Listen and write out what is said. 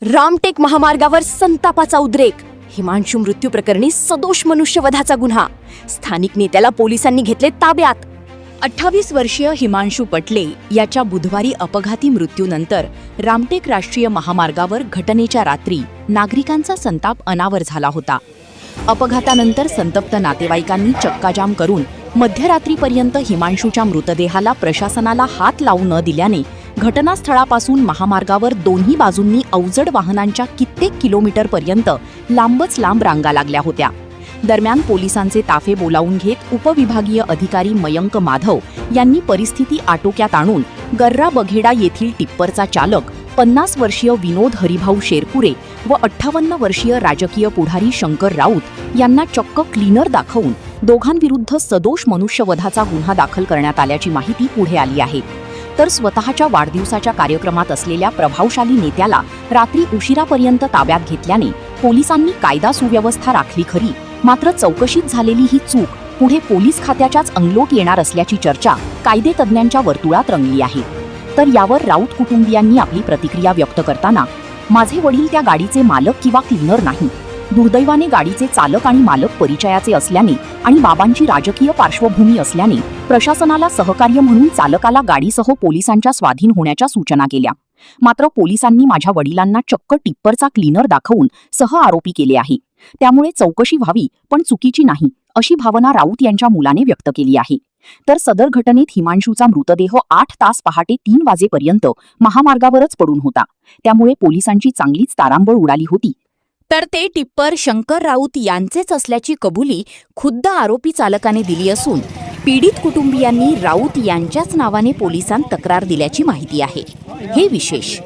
रामटेक महामार्गावर संतापाचा उद्रेक. हिमांशू मृत्यू प्रकरणी सदोष मनुष्यवधाचा गुन्हा. स्थानिक नेत्याला पोलिसांनी घेतले ताब्यात. 28 वर्षीय हिमांशू पटले याच्या बुधवारी अपघाती मृत्यूनंतर रामटेक राष्ट्रीय महामार्गावर घटनेच्या रात्री नागरिकांचा संताप अनावर झाला होता. अपघातानंतर संतप्त नातेवाईकांनी चक्काजाम करून मध्यरात्रीपर्यंत हिमांशूच्या मृतदेहाला प्रशासनाला हात लावू न दिल्याने घटनास्थळापासून महामार्गावर दोन्ही बाजूंनी अवजड वाहनांच्या कित्येक किलोमीटरपर्यंत लांबच लांब रांगा लागल्या होत्या. दरम्यान पोलिसांचे ताफे बोलावून घेत उपविभागीय अधिकारी मयंक माधव यांनी परिस्थिती आटोक्यात आणून गर्रा बघेडा येथील टिप्परचा चालक 50 वर्षीय विनोद हरिभाऊ शेरपुरे व 58 वर्षीय राजकीय पुढारी शंकर राऊत यांना चक्क क्लीनर दाखवून दोघांविरुद्ध सदोष मनुष्यवधाचा गुन्हा दाखल करण्यात आल्याची माहिती पुढे आली आहे. तर स्वतःच्या वाढदिवसाच्या कार्यक्रमात असलेल्या प्रभावशाली नेत्याला रात्री उशिरापर्यंत ताब्यात घेतल्याने पोलिसांनी कायदा सुव्यवस्था राखली खरी, मात्र चौकशीत झालेली ही चूक पुढे पोलीस खात्याच्याच अंगलोट येणार असल्याची चर्चा कायदेतज्ञांच्या वर्तुळात रंगली आहे. तर यावर राऊत कुटुंबियांनी आपली प्रतिक्रिया व्यक्त करताना, माझे वडील त्या गाडीचे मालक किंवा क्लीनर नाही. दुर्दैवाने गाडीचे चालक आणि मालक परिचयाचे असल्याने आणि बाबांची राजकीय पार्श्वभूमी असल्याने प्रशासनाला सहकार्य म्हणून चालकाला गाडीसह पोलिसांच्या स्वाधीन होण्याच्या सूचना केल्या. मात्र पोलिसांनी माझ्या वडिलांना चक्क टिप्परचा क्लीनर दाखवून सह आरोपी केले आहे. त्यामुळे चौकशी व्हावी, पण चुकीची नाही, अशी भावना राऊत यांच्या मुलाने व्यक्त केली आहे. तर सदर घटनेत हिमांशूचा मृतदेह 8 तास पहाटे 3 वाजेपर्यंत महामार्गावरच पडून होता. त्यामुळे पोलिसांची चांगलीच तारांबळ उडाली होती. तर ते टिप्पर शंकर राऊत यांचेच असल्याची कबुली खुद्द आरोपी चालकाने दिली असून पीडित कुटुंबियांनी राऊत यांच्याच नावाने पोलिसांत तक्रार दिल्याची माहिती आहे. हे विशेष.